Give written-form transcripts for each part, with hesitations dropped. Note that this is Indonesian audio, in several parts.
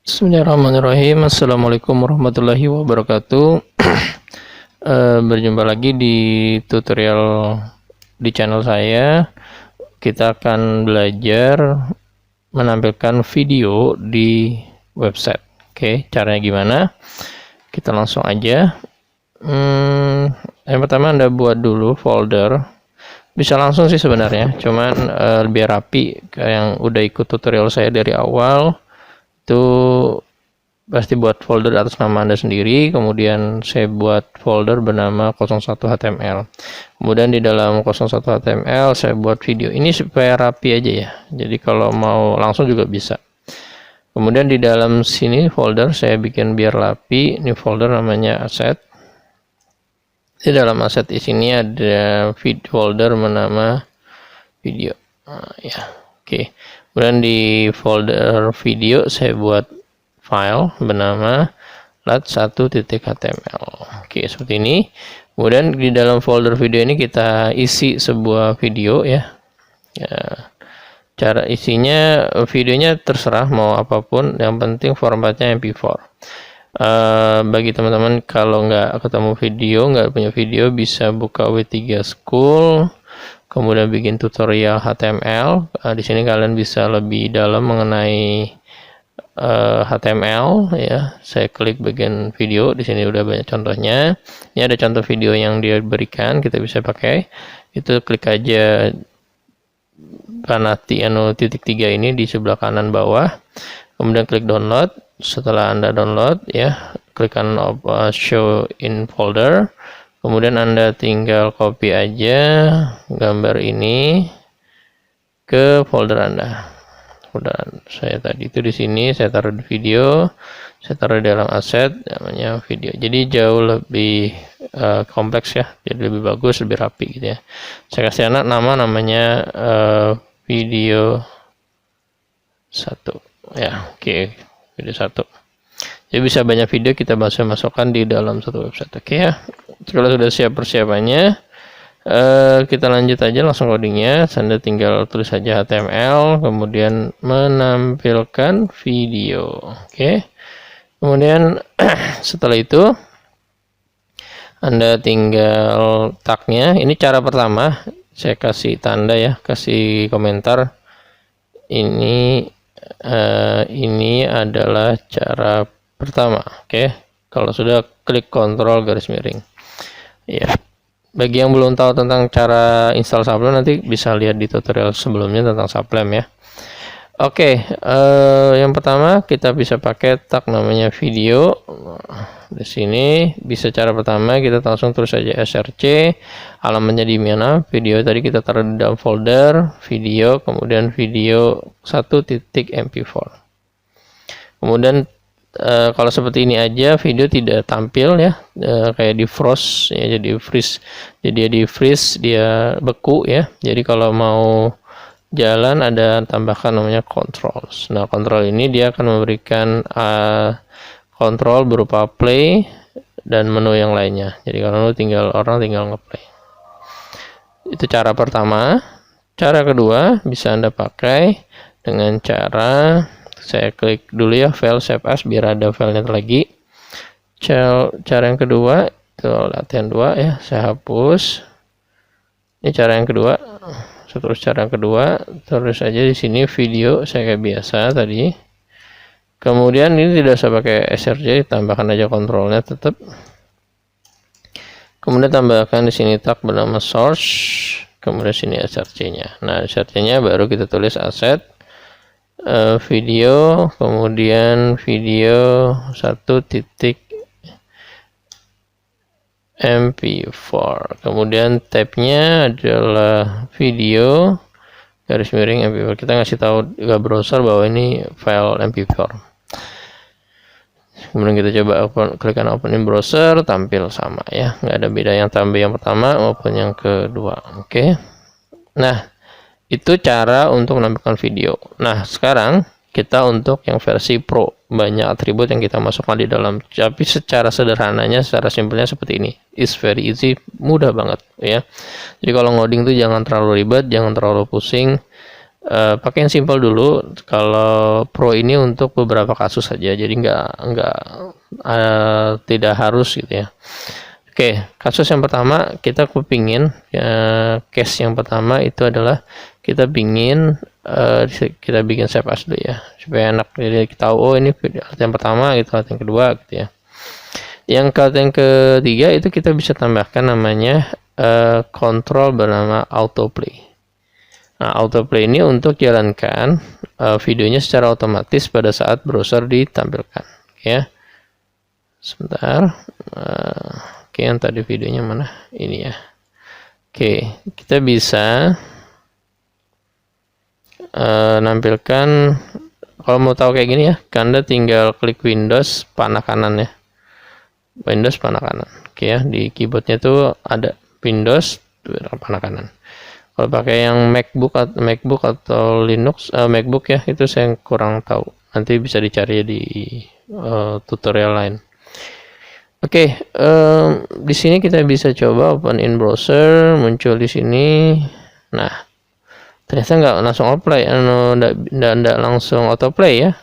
Bismillahirrahmanirrahim. Assalamualaikum warahmatullahi wabarakatuh. Berjumpa lagi di tutorial di channel saya. Kita akan belajar menampilkan video di website. Oke, caranya gimana? Kita langsung aja. Yang pertama Anda buat dulu folder. Bisa langsung sih sebenarnya, cuman lebih rapi. Yang udah ikut tutorial saya dari awal itu pasti buat folder atas nama Anda sendiri, kemudian saya buat folder bernama 01 HTML. Kemudian di dalam 01 HTML saya buat video. Ini supaya rapi aja ya. Jadi kalau mau langsung juga bisa. Kemudian di dalam sini folder saya bikin biar rapi. Ini folder namanya asset. Di dalam asset di sini ada folder bernama video. Nah, ya. Oke. Kemudian di folder video saya buat file bernama lat1.html. Oke, seperti ini. Kemudian di dalam folder video ini kita isi sebuah video ya. Cara isinya videonya terserah mau apapun, yang penting formatnya MP4. Bagi teman-teman kalau nggak ketemu video, nggak punya video, bisa buka W3 School. Kemudian bikin tutorial HTML. Di sini kalian bisa lebih dalam mengenai HTML ya. Saya klik bagian video. Di sini udah banyak contohnya. Ini ada contoh video yang dia berikan, kita bisa pakai. Itu klik aja panah titik 3 ini di sebelah kanan bawah. Kemudian klik download. Setelah Anda download ya, klik kanan show in folder. Kemudian Anda tinggal copy aja gambar ini ke folder Anda. Folder saya tadi itu di sini, saya taruh di video, saya taruh di dalam aset namanya video. Jadi jauh lebih kompleks ya, jadi lebih bagus, lebih rapi gitu ya. Saya kasih namanya video 1 ya. Oke, video 1. Jadi bisa banyak video kita masukkan di dalam satu website. Oke ya. Kalau sudah siap persiapannya, kita lanjut aja langsung codingnya. Anda tinggal tulis saja HTML, kemudian menampilkan video. Oke. Kemudian setelah itu Anda tinggal tagnya. Ini cara pertama. Saya kasih tanda ya, kasih komentar. Ini adalah cara pertama. Oke. Kalau sudah klik kontrol garis miring. Ya, bagi yang belum tahu tentang cara install Sublime nanti bisa lihat di tutorial sebelumnya tentang Sublime ya. Oke, yang pertama kita bisa pakai tag namanya video. Di sini bisa cara pertama kita langsung tulis saja src, alamatnya di mana, video tadi kita taruh di dalam folder video, kemudian video 1.mp4. Kemudian kalau seperti ini aja video tidak tampil ya, kayak di frost ya, jadi freeze, jadi di freeze dia beku ya. Jadi kalau mau jalan ada tambahkan namanya controls. Nah, kontrol ini dia akan memberikan kontrol berupa play dan menu yang lainnya. Jadi kalau orang tinggal ngeplay. Itu cara pertama. Cara kedua bisa Anda pakai dengan cara saya klik dulu ya file save as biar ada filenya lagi. Cara yang kedua itu latihan 2 ya, saya hapus. Ini cara yang kedua. Terus cara yang kedua terus aja di sini video saya kayak biasa tadi. Kemudian ini tidak usah pakai src, tambahkan aja kontrolnya tetap. Kemudian tambahkan di sini tag bernama source, kemudian sini src-nya. Nah, src-nya baru kita tulis aset video, kemudian video 1.mp4, kemudian tabnya adalah video garis miring mp4. Kita ngasih tahu ke browser bahwa ini file mp4. Kemudian kita coba klik kanan open in browser, tampil sama ya, nggak ada beda yang tampil yang pertama maupun yang kedua. Oke. Nah, itu cara untuk menampilkan video. Nah, sekarang kita untuk yang versi Pro, banyak atribut yang kita masukkan di dalam. Tapi secara sederhananya, secara simpelnya seperti ini. It's very easy, mudah banget ya. Jadi kalau ngoding tuh jangan terlalu ribet, jangan terlalu pusing. pakai yang simple dulu. Kalau Pro ini untuk beberapa kasus saja, jadi nggak tidak harus gitu ya. Oke, kasus yang pertama kita kepingin case yang pertama itu adalah kita bikin save as dulu ya, supaya enak. Jadi kita tahu, oh ini alat yang pertama gitu, alat yang kedua gitu ya. Yang alat yang ketiga itu kita bisa tambahkan namanya kontrol bernama autoplay. Nah, autoplay ini untuk jalankan videonya secara otomatis pada saat browser ditampilkan ya. Sebentar. Oke, yang tadi videonya mana? Ini ya. Oke, kita bisa nampilkan. Kalau mau tahu kayak gini ya, Anda tinggal klik Windows panah kanan ya. Windows panah kanan. Oke ya, di keyboardnya tuh ada Windows panah kanan. Kalau pakai yang MacBook atau Linux, MacBook ya, itu saya kurang tahu. Nanti bisa dicari di tutorial lain. Oke, di sini kita bisa coba open in browser, muncul di sini. Nah, ternyata nggak langsung autoplay, nggak langsung autoplay ya.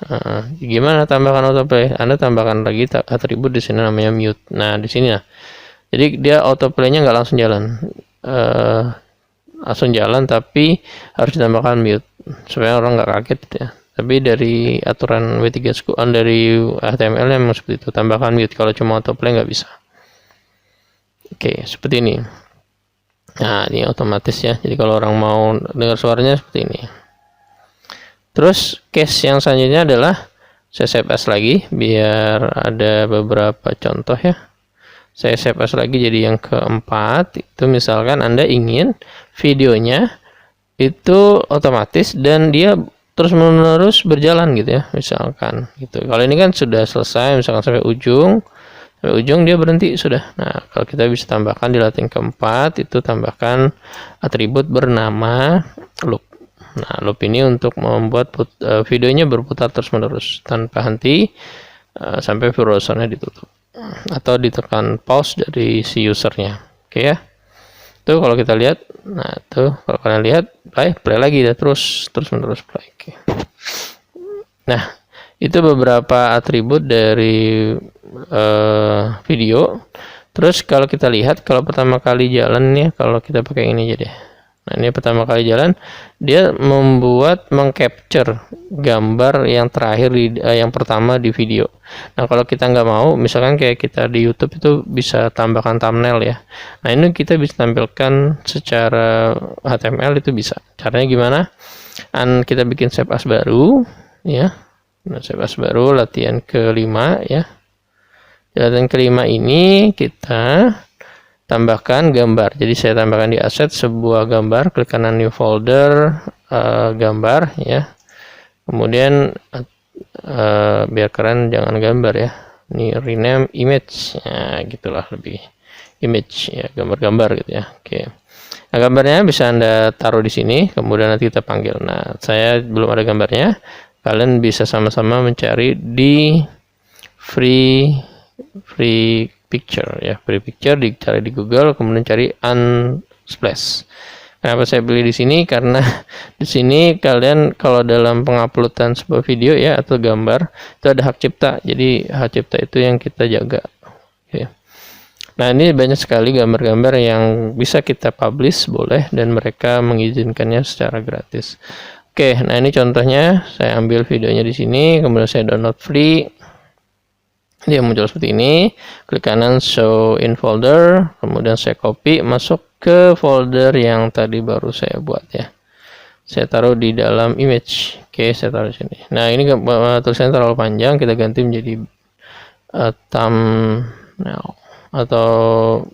Gimana tambahkan autoplay? Anda tambahkan lagi atribut di sini namanya mute. Nah, di sini nah. Jadi dia autoplaynya nggak langsung jalan. Langsung jalan, tapi harus ditambahkan mute supaya orang nggak kaget ya. Tapi dari aturan W3 School, dari HTML memang seperti itu, tambahkan mute. Kalau cuma autoplay nggak bisa. Oke, seperti ini. Nah, ini otomatis ya. Jadi kalau orang mau dengar suaranya seperti ini. Terus case yang selanjutnya adalah saya save as lagi biar ada beberapa contoh ya. Saya save as lagi jadi yang keempat. Itu misalkan Anda ingin videonya itu otomatis dan dia terus menerus berjalan gitu ya, misalkan gitu. Kalau ini kan sudah selesai, misalkan sampai ujung dia berhenti sudah. Nah, kalau kita bisa tambahkan di lat yang keempat, itu tambahkan atribut bernama loop. Nah, loop ini untuk membuat videonya berputar terus menerus tanpa henti sampai browsernya ditutup atau ditekan pause dari si usernya. Oke ya. Tuh kalau kita lihat, nah tuh kalau kalian lihat play lagi ya, terus menerus play. Oke. Nah, itu beberapa atribut dari video. Terus kalau kita lihat, kalau pertama kali jalan nih, kalau kita pakai ini aja deh. Nah, ini pertama kali jalan, dia mengcapture gambar yang terakhir yang pertama di video. Nah, kalau kita nggak mau, misalkan kayak kita di YouTube itu bisa tambahkan thumbnail ya. Nah, ini kita bisa tampilkan secara HTML, itu bisa. Caranya gimana? Kita bikin save as baru ya. Nah, save as baru latihan kelima ya. Latihan kelima ini kita tambahkan gambar. Jadi saya tambahkan di asset sebuah gambar, klik kanan new folder, gambar ya. Kemudian biar keren jangan gambar ya. Ini rename image. Ya, gitulah lebih image ya, gambar-gambar gitu ya. Oke. Nah, gambarnya bisa Anda taruh di sini, kemudian nanti kita panggil. Nah, saya belum ada gambarnya. Kalian bisa sama-sama mencari di free picture ya, free picture dicari di Google, kemudian cari Unsplash. Kenapa saya beli di sini? Karena di sini kalian kalau dalam penguploadan sebuah video ya atau gambar itu ada hak cipta. Jadi hak cipta itu yang kita jaga. Oke. Nah, ini banyak sekali gambar-gambar yang bisa kita publish, boleh, dan mereka mengizinkannya secara gratis. Oke, nah ini contohnya, saya ambil videonya di sini, kemudian saya download free. Dia muncul seperti ini, klik kanan show in folder, kemudian saya copy masuk ke folder yang tadi baru saya buat ya. Saya taruh di dalam image. Oke, saya taruh di sini. Nah, ini tulisannya terlalu panjang, kita ganti menjadi thumbnail atau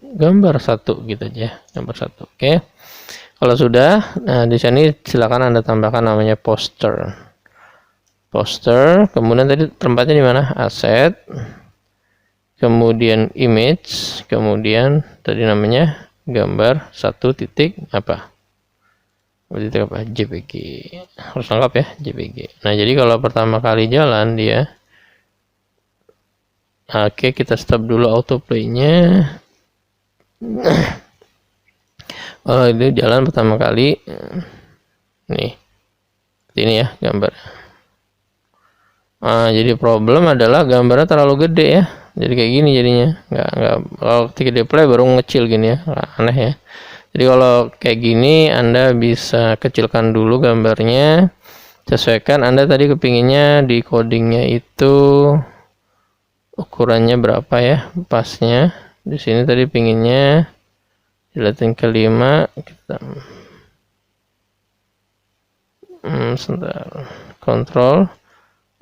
gambar satu gitu aja, gambar satu. Oke. Kalau sudah, nah di sini silakan Anda tambahkan namanya poster. Kemudian tadi tempatnya di mana? Asset, kemudian image, kemudian tadi namanya gambar satu titik apa? Titik apa? JPG. Harus lengkap ya, JPG. Nah, jadi kalau pertama kali jalan dia, oke, kita stop dulu autoplay-nya. Oh, itu jalan pertama kali nih. ini ya gambar. Jadi problem adalah gambarnya terlalu gede ya, jadi kayak gini jadinya. Nggak kalau ketika di play baru ngecil gini ya, aneh ya. Jadi kalau kayak gini Anda bisa kecilkan dulu gambarnya, sesuaikan Anda tadi kepinginnya di codingnya itu ukurannya berapa ya pasnya. Di sini tadi pinginnya dilatin ke 5, kita sebentar, kontrol.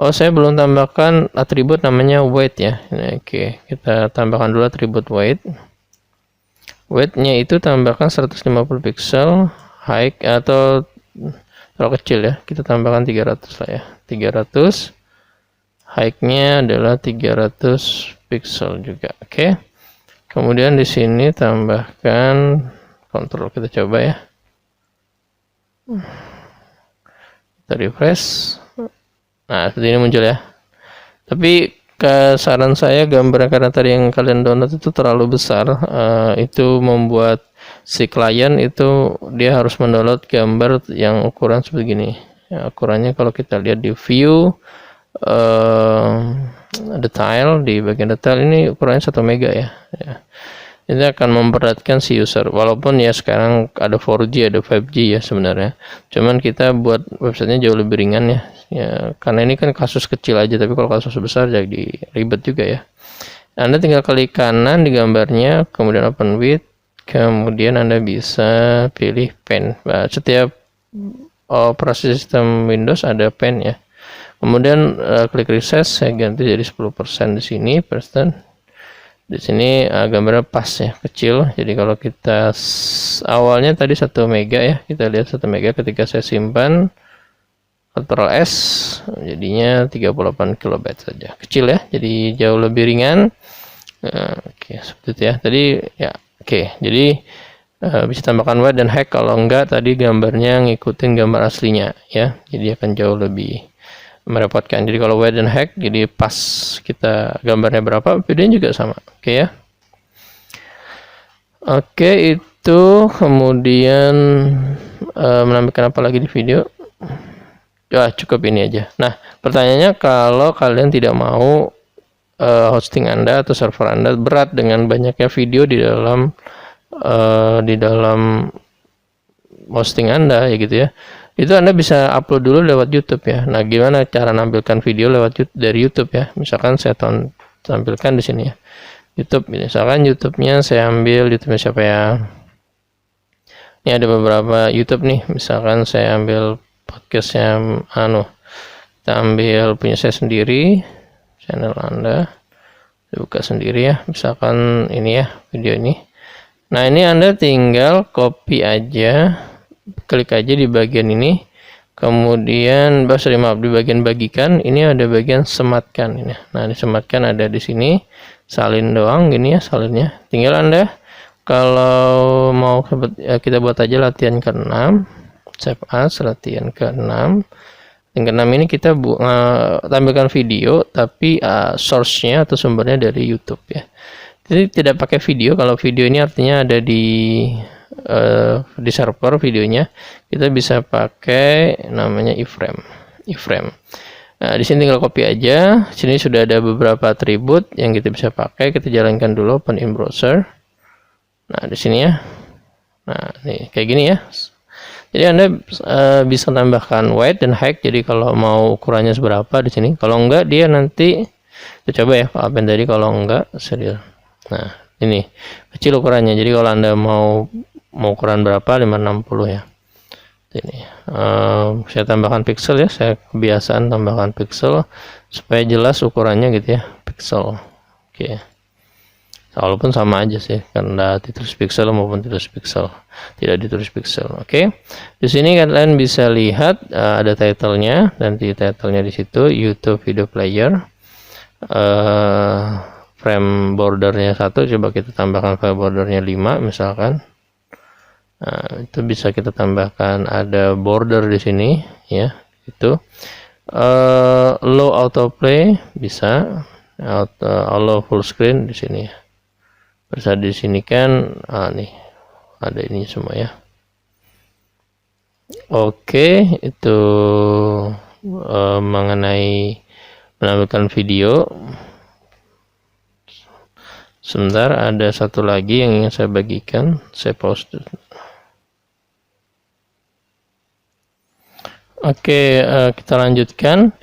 Oh, saya belum tambahkan atribut namanya weight ya. Nah, oke, kita tambahkan dulu atribut weight. Weight-nya itu tambahkan 150 pixel, height atau terlalu kecil ya. Kita tambahkan 300 lah ya. 300. Height-nya adalah 300 pixel juga. Oke. Kemudian di sini tambahkan kontrol, kita coba ya. Kita refresh. Nah, seperti ini muncul ya. Tapi saran saya gambar karena tadi yang kalian download itu terlalu besar, itu membuat si klien itu dia harus mendownload gambar yang ukuran sebegini. Ya, ukurannya kalau kita lihat di view detail, di bagian detail ini ukurannya 1 mega ya. Ini akan memberatkan si user, walaupun ya sekarang ada 4G ada 5G ya sebenarnya, cuman kita buat websitenya jauh lebih ringan ya, karena ini kan kasus kecil aja, tapi kalau kasus besar jadi ribet juga ya. Anda tinggal klik kanan di gambarnya, kemudian open with, kemudian Anda bisa pilih pen. Setiap operasi sistem Windows ada pen ya. Kemudian klik reset, saya ganti jadi 10% di sini, persen. Di sini gambarnya pas ya, kecil. Jadi kalau kita awalnya tadi 1 mega ya, kita lihat 1 mega, ketika saya simpan Ctrl S jadinya 38 kilobyte saja, kecil ya, jadi jauh lebih ringan. Oke, seperti itu ya tadi ya. Oke, jadi bisa tambahkan weight dan height, kalau enggak tadi gambarnya ngikutin gambar aslinya ya, jadi akan jauh lebih merepotkan. Jadi kalau weight dan height, jadi pas kita gambarnya berapa, videonya juga sama. Oke ya. Oke, itu kemudian menampilkan apa lagi di video? Ya, cukup ini aja. Nah, pertanyaannya kalau kalian tidak mau hosting Anda atau server Anda berat dengan banyaknya video di dalam hosting Anda ya gitu ya, itu Anda bisa upload dulu lewat YouTube ya. Nah, gimana cara nampilkan video dari YouTube ya? Misalkan saya tampilkan di sini ya, YouTube. Misalkan YouTube-nya saya ambil YouTube-nya siapa ya? Ini ada beberapa YouTube nih. Misalkan saya ambil podcastnya kita ambil punya saya sendiri, channel Anda, saya buka sendiri ya. Misalkan ini ya, video ini. Nah, ini Anda tinggal copy aja, klik aja di bagian ini, kemudian di bagian bagikan ini ada bagian sematkan ini. Nah, disematkan ada di sini, salin doang gini ya salinnya. Tinggal Anda kalau mau kita buat aja latihan ke-6, save as latihan ke-6. Yang ke-6 ini kita tampilkan video, tapi source-nya atau sumbernya dari YouTube ya. Jadi tidak pakai video. Kalau video ini artinya ada di server videonya, kita bisa pakai namanya iframe. Nah, di sini tinggal copy aja. Sini sudah ada beberapa atribut yang kita bisa pakai. Kita jalankan dulu open in browser. Nah, di sini ya. Nah, nih kayak gini ya. Jadi Anda bisa tambahkan weight dan height. Jadi kalau mau ukurannya seberapa di sini. Kalau enggak dia nanti kita coba ya. Apa yang tadi kalau enggak serius. Nah, ini kecil ukurannya. Jadi kalau Anda mau ukuran berapa, 560 ya. Ini saya tambahkan pixel ya, saya kebiasaan tambahkan pixel supaya jelas ukurannya gitu ya, pixel. Oke. Walaupun sama aja sih, karena ditulis pixel maupun ditulis pixel, tidak ditulis pixel. Oke. Di sini kalian bisa lihat ada title-nya, dan di title-nya di situ YouTube Video Player. Frame bordernya 1, coba kita tambahkan frame bordernya 5 misalkan. Nah, itu bisa kita tambahkan ada border di sini ya, itu low autoplay bisa, allow full screen di sini. Bisa di sini kan nih ada ini semua ya. Oke, itu mengenai menampilkan video. Sebentar, ada satu lagi yang ingin saya bagikan. Saya post. Oke, kita lanjutkan.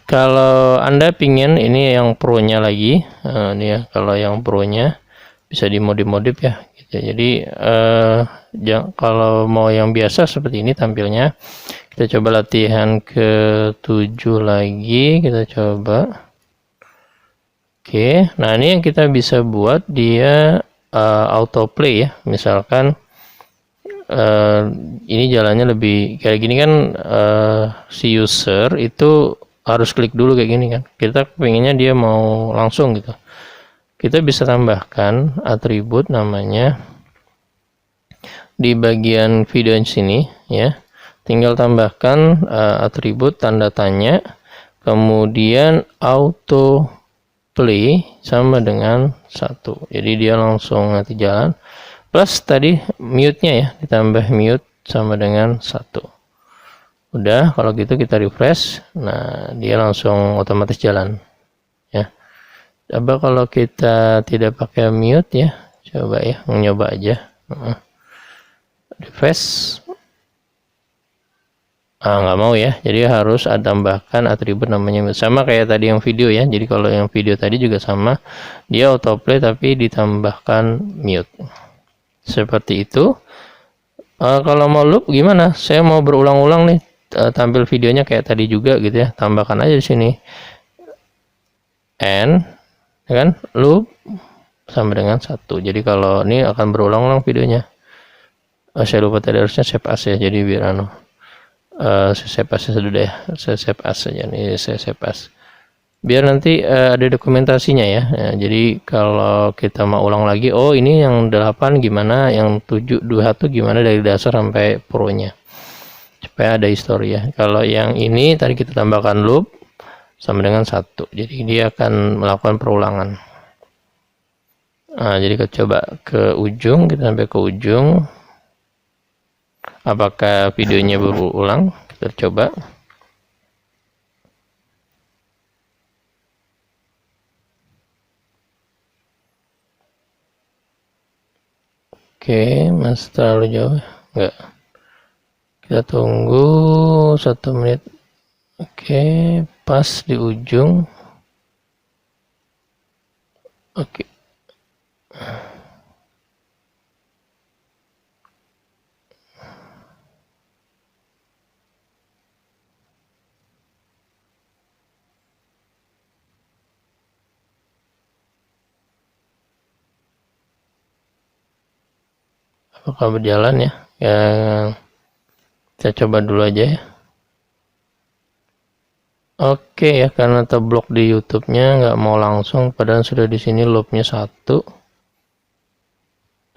Kalau Anda pingin ini yang pro-nya lagi, ini ya, kalau yang pro-nya bisa dimodif-modif ya. Gitu. Jadi kalau mau yang biasa seperti ini tampilnya, kita coba latihan ke-7 lagi, kita coba. Oke, nah ini yang kita bisa buat dia autoplay ya. Misalkan ini jalannya lebih kayak gini kan, si user itu harus klik dulu kayak gini kan. Kita pengennya dia mau langsung gitu. Kita bisa tambahkan atribut namanya di bagian video sini ya. Tinggal tambahkan atribut tanda tanya, kemudian auto play sama dengan 1. Jadi dia langsung nanti jalan. Plus tadi mute-nya ya, ditambah mute sama dengan 1. Udah, kalau gitu kita refresh. Nah, dia langsung otomatis jalan. Ya. Coba kalau kita tidak pakai mute ya, coba ya, nyoba aja. Refresh. Nggak mau ya, jadi harus ada tambahkan atribut namanya mute. Sama kayak tadi yang video ya, jadi kalau yang video tadi juga sama, dia autoplay tapi ditambahkan mute seperti itu. Kalau mau loop gimana, saya mau berulang-ulang nih tampil videonya kayak tadi juga gitu ya, tambahkan aja di sini n ya kan, loop sama dengan 1. Jadi kalau ini akan berulang-ulang videonya. Saya lupa tadi harusnya save as ya, jadi biar saya save as dulu deh, saya save as saja nih, saya save as biar nanti ada dokumentasinya ya. Jadi kalau kita mau ulang lagi, oh ini yang 8 gimana, yang 7 21 gimana dari dasar sampai pro nya, supaya ada histori ya. Kalau yang ini tadi kita tambahkan loop sama dengan 1, jadi dia akan melakukan perulangan. Nah, jadi kita coba ke ujung, kita sampai ke ujung. Apakah videonya berulang? Kita coba. Oke, masih terlalu jauh. Enggak. Kita tunggu 1 menit. Oke, pas di ujung. Oke. Apakah berjalan ya? Ya, saya coba dulu aja ya. Oke ya, karena terblok di YouTube-nya nggak mau langsung, padahal sudah di sini loop-nya 1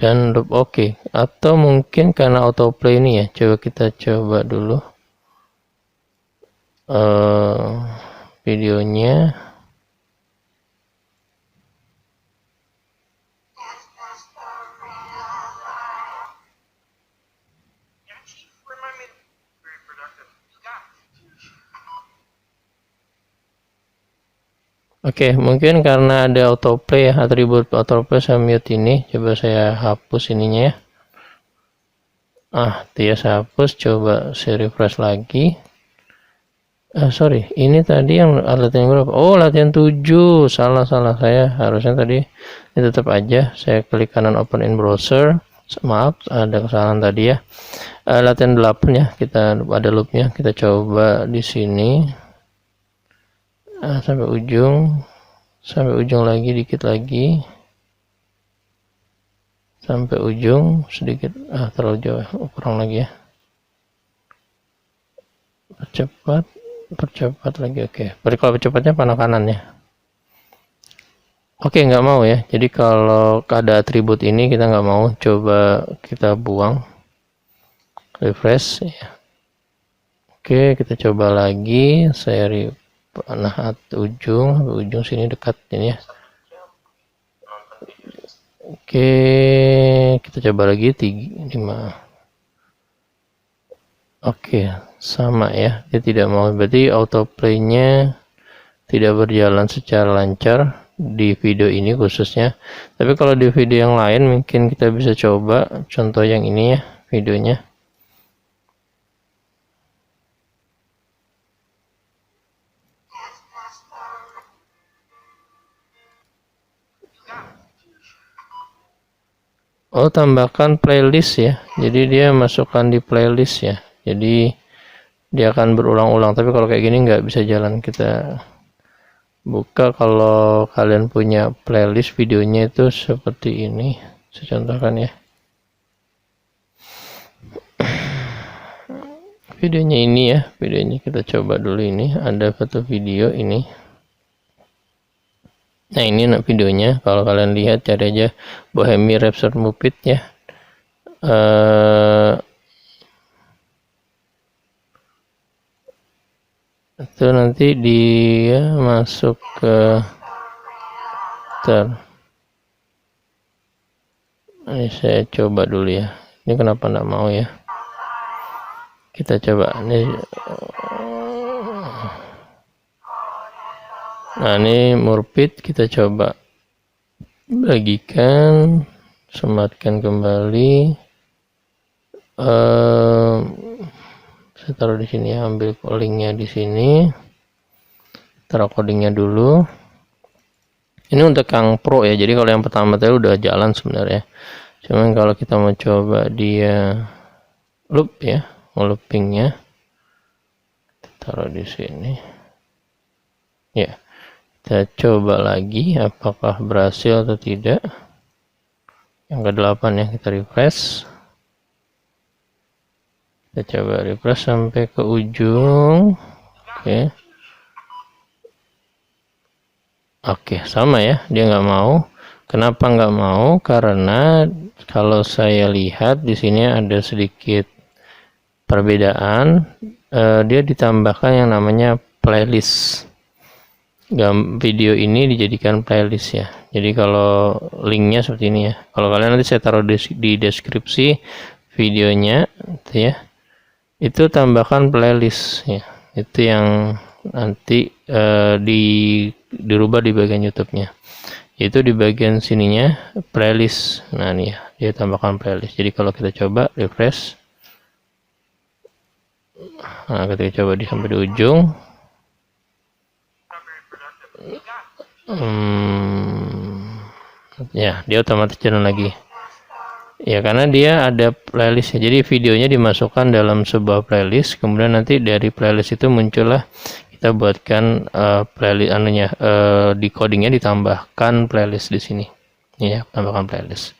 dan loop oke. Atau mungkin karena autoplay ini ya, coba kita coba dulu videonya. Oke, mungkin karena ada autoplay ya, atribut autoplay saya mute ini. Coba saya hapus ininya ya. Dia saya hapus, coba saya refresh lagi. Sorry, ini tadi yang latihan berapa? Oh, latihan 7. Salah saya. Harusnya tadi ini tetap aja. Saya klik kanan open in browser. Maaf, ada kesalahan tadi ya. Latihan 8 ya. Kita ada loopnya. Kita coba di sini. Sampai ujung lagi, dikit lagi sampai ujung sedikit, terlalu jauh, kurang lagi ya, percepat lagi. Oke, kalau percepatnya panah kanan ya. Oke, nggak mau ya, jadi kalau ada atribut ini kita nggak mau, coba kita buang, refresh ya. Oke, kita coba lagi, saya panah ujung sini dekat ini ya. Oke, kita coba lagi 5. Oke, sama ya, dia tidak mau, berarti autoplay-nya tidak berjalan secara lancar di video ini khususnya. Tapi kalau di video yang lain mungkin kita bisa coba contoh yang ini ya, videonya. Oh, tambahkan playlist ya. Jadi dia masukkan di playlist ya. Jadi dia akan berulang-ulang. Tapi kalau kayak gini nggak bisa jalan. Kita buka, kalau kalian punya playlist videonya itu seperti ini. Saya contohkan ya. Videonya ini ya. Videonya kita coba dulu ini. Ada satu video ini. Nah ini videonya, kalau kalian lihat cari aja Bohemian Rhapsody Muppet ya. Itu nanti dia masuk ke ini saya coba dulu ya. Ini kenapa enggak mau ya? Kita coba ini. Nah ini Muppet, kita coba bagikan, sematkan kembali. Saya taruh di sini ya, ambil linknya di sini, taruh codingnya dulu. Ini untuk yang pro ya, jadi kalau yang pertama tadi udah jalan sebenarnya. Cuman kalau kita mau coba dia loop ya, loopingnya, taruh di sini. Ya, kita coba lagi apakah berhasil atau tidak. Yang ke-8 ya, kita refresh. Kita coba refresh sampai ke ujung. Oke, sama ya, dia nggak mau. Kenapa nggak mau? Karena kalau saya lihat di sini ada sedikit perbedaan. Dia ditambahkan yang namanya playlist. Video ini dijadikan playlist ya. Jadi kalau linknya seperti ini ya. Kalau kalian nanti saya taruh di deskripsi videonya, itu ya. Itu tambahkan playlist ya. Itu yang nanti dirubah di bagian YouTube-nya. Itu di bagian sininya playlist. Nah nih ya, dia tambahkan playlist. Jadi kalau kita coba refresh, nah ketika coba sampai di ujung, ya dia otomatis jalan lagi ya, karena dia ada playlist ya. Jadi videonya dimasukkan dalam sebuah playlist, kemudian nanti dari playlist itu muncullah, kita buatkan playlist di codingnya ditambahkan playlist di sini ya, tambahkan playlist.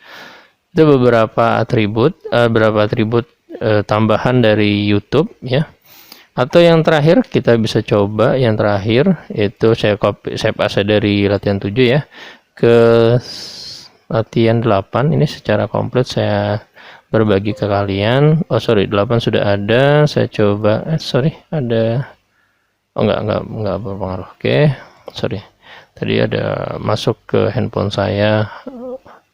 Itu beberapa atribut tambahan dari YouTube ya. Atau yang terakhir kita bisa coba, yang terakhir itu saya paste dari latihan 7 ya ke latihan 8. Ini secara komplit saya berbagi ke kalian. Oh sorry, 8 sudah ada. Saya coba ada, oh enggak berpengaruh. Oke, sorry, tadi ada masuk ke handphone saya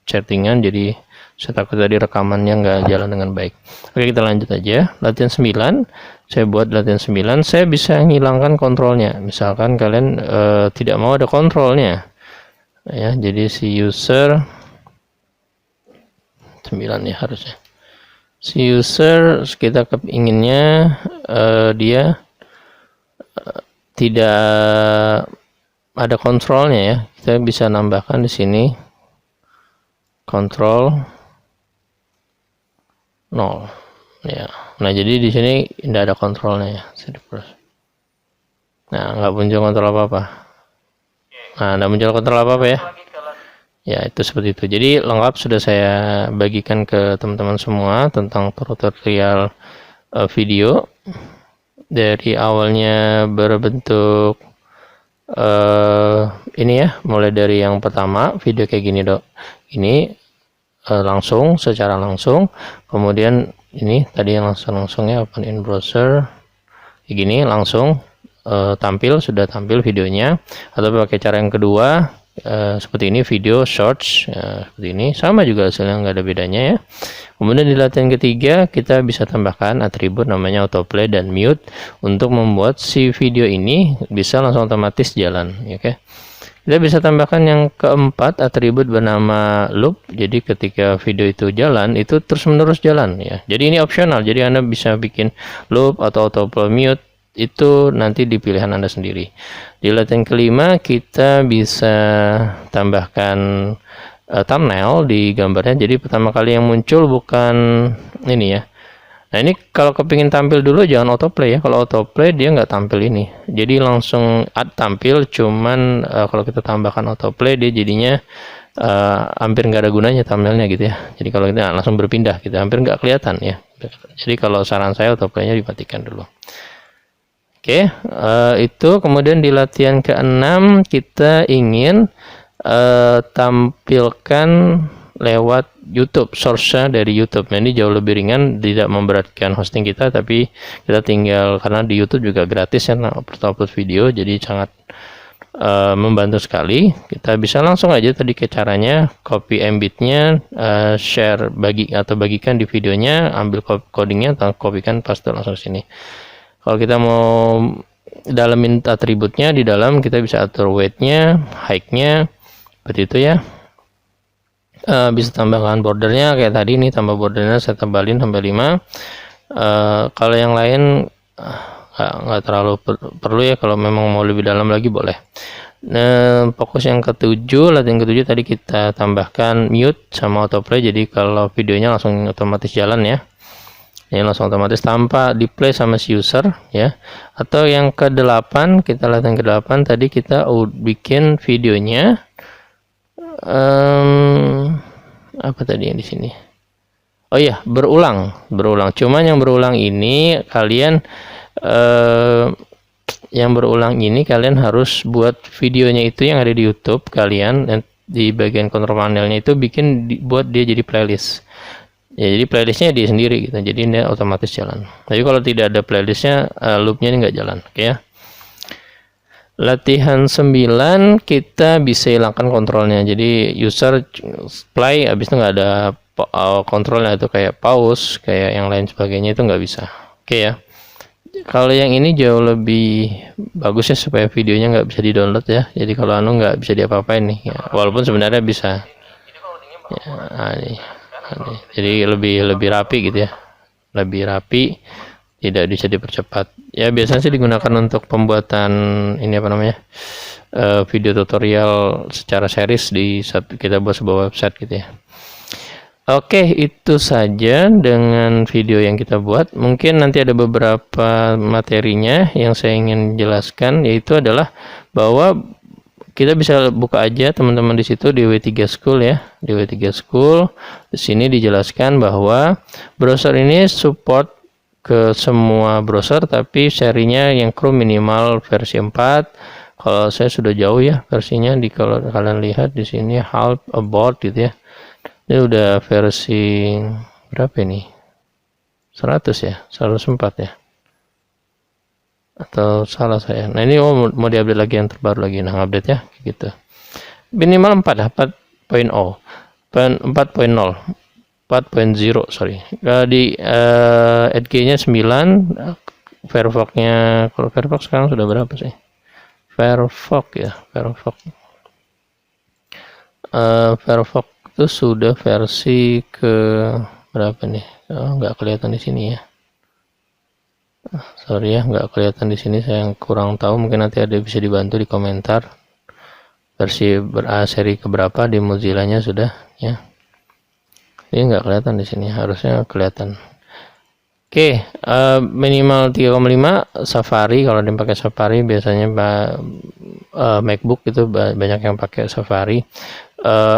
chattingan, jadi saya takut tadi rekamannya nggak jalan dengan baik. Oke, kita lanjut aja. Latihan 9, saya buat latihan 9, saya bisa menghilangkan kontrolnya. Misalkan kalian tidak mau ada kontrolnya ya, jadi si user 9 ya harusnya. Si user kita keinginnya dia tidak ada kontrolnya ya. Kita bisa nambahkan di sini kontrol 0 ya. Nah jadi di sini tidak ada kontrolnya ya. Nah nggak muncul kontrol apa-apa. Nah nggak muncul kontrol apa-apa ya. Ya itu seperti itu. Jadi lengkap sudah saya bagikan ke teman-teman semua tentang tutorial video dari awalnya berbentuk ini ya, mulai dari yang pertama video kayak gini dok. Ini langsung, secara langsung, kemudian ini tadi yang langsungnya open in browser kayak gini langsung sudah tampil videonya. Atau pakai cara yang kedua seperti ini, video shorts seperti ini, sama juga hasilnya, nggak ada bedanya ya. Kemudian di latihan ketiga kita bisa tambahkan atribut namanya autoplay dan mute untuk membuat si video ini bisa langsung otomatis jalan. Oke. Kita bisa tambahkan yang keempat, atribut bernama loop. Jadi ketika video itu jalan, itu terus menerus jalan ya. Jadi ini opsional. Jadi Anda bisa bikin loop atau autoplay mute, itu nanti di pilihan Anda sendiri. Di latihan kelima kita bisa tambahkan thumbnail di gambarnya. Jadi pertama kali yang muncul bukan ini ya. Nah ini kalau kepingin tampil dulu jangan autoplay ya. Kalau autoplay dia nggak tampil ini. Jadi langsung tampil, cuman kalau kita tambahkan autoplay dia jadinya hampir nggak ada gunanya thumbnailnya gitu ya. Jadi kalau kita langsung berpindah gitu, hampir nggak kelihatan ya. Jadi kalau saran saya autoplaynya dimatikan dulu. Oke, itu kemudian di latihan ke-6 kita ingin tampilkan lewat YouTube, source-nya dari YouTube. Nah, ini jauh lebih ringan, tidak memberatkan hosting kita, tapi kita tinggal, karena di YouTube juga gratis ya upload video, jadi sangat membantu sekali. Kita bisa langsung aja tadi ke caranya, copy embed-nya, share bagikan di videonya, ambil codingnya, atau kopikan paste langsung sini. Kalau kita mau dalamin atributnya, di dalam kita bisa atur weight-nya, height-nya, seperti itu ya. Bisa tambahkan bordernya kayak tadi nih, tambah bordernya saya tembalin sampai 5. Kalau yang lain nggak terlalu perlu ya, kalau memang mau lebih dalam lagi boleh. Nah, fokus yang ketujuh, latihan ketujuh tadi kita tambahkan mute sama autoplay, jadi kalau videonya langsung otomatis jalan ya. Ini langsung otomatis tanpa di play sama si user ya. Atau yang ke-8, kita latihan ke-8 tadi kita bikin videonya apa tadi yang di sini? Oh iya, berulang. Cuman yang berulang ini kalian harus buat videonya itu yang ada di YouTube kalian, dan di bagian control panelnya itu buat dia jadi playlist. Ya, jadi playlistnya dia sendiri gitu, jadi dia otomatis jalan. Tapi kalau tidak ada playlistnya, loopnya ini nggak jalan. Oke ya. Latihan 9 kita bisa hilangkan kontrolnya. Jadi user play, habis itu nggak ada kontrolnya, itu kayak pause, kayak yang lain sebagainya itu nggak bisa. Oke ya. Kalau yang ini jauh lebih bagus ya, supaya videonya nggak bisa di-download ya. Jadi kalau nggak bisa diapa-apain nih. Ya, walaupun sebenarnya bisa. Ya, jadi lebih rapi gitu ya, lebih rapi, tidak bisa dipercepat ya. Biasanya sih digunakan untuk pembuatan ini apa namanya, video tutorial secara series di saat kita buat sebuah website gitu ya. Oke, itu saja dengan video yang kita buat. Mungkin nanti ada beberapa materinya yang saya ingin jelaskan, yaitu adalah bahwa kita bisa buka aja teman-teman di situ di W3 School ya. Di W3 School di sini dijelaskan bahwa browser ini support ke semua browser, tapi serinya yang Chrome minimal versi 4. Kalau saya sudah jauh ya versinya, kalau kalian lihat di sini half about gitu ya. Ini udah versi berapa ini? 100 ya, 104 ya. Atau salah saya. Nah, ini mau diupdate lagi yang terbaru lagi. Nah, update ya gitu. Minimal 4.0. 4.0 sorry. Di Edge-nya 9, Firefox-nya, kalau Firefox sekarang sudah berapa sih? Firefox itu sudah versi ke berapa nih? Nggak kelihatan di sini ya. Sorry ya, nggak kelihatan di sini, saya kurang tahu, mungkin nanti ada bisa dibantu di komentar versi seri keberapa di Mozilla-nya sudah ya. Ini nggak kelihatan di sini, harusnya kelihatan. Oke, minimal 3,5 Safari. Kalau dipakai Safari biasanya MacBook itu banyak yang pakai Safari.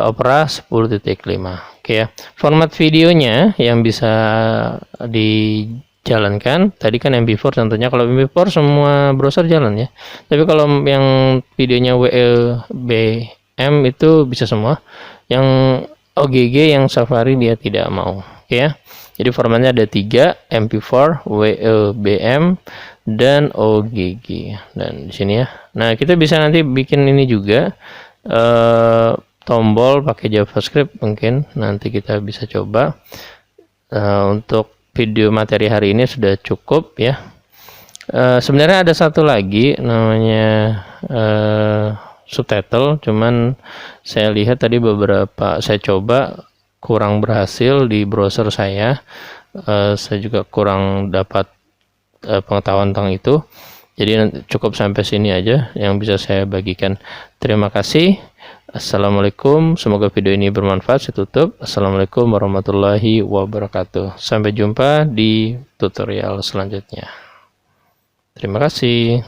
Opera 10.5. Oke ya. Format videonya yang bisa dijalankan tadi kan MP4 contohnya. Kalau MP4 semua browser jalan ya. Tapi kalau yang videonya WLBM itu bisa semua. Yang OGG yang Safari dia tidak mau. Oke ya. Jadi formatnya ada 3, MP4, WLBM, dan OGG. Dan di sini ya. Nah, kita bisa nanti bikin ini juga. tombol pakai JavaScript, mungkin nanti kita bisa coba. Untuk video materi hari ini sudah cukup ya. Sebenarnya ada satu lagi namanya subtitle, cuman saya lihat tadi beberapa saya coba kurang berhasil di browser saya. Saya juga kurang dapat pengetahuan tentang itu. Jadi cukup sampai sini aja yang bisa saya bagikan. Terima kasih. Assalamualaikum, semoga video ini bermanfaat. Saya tutup. Assalamualaikum warahmatullahi wabarakatuh. Sampai jumpa di tutorial selanjutnya. Terima kasih.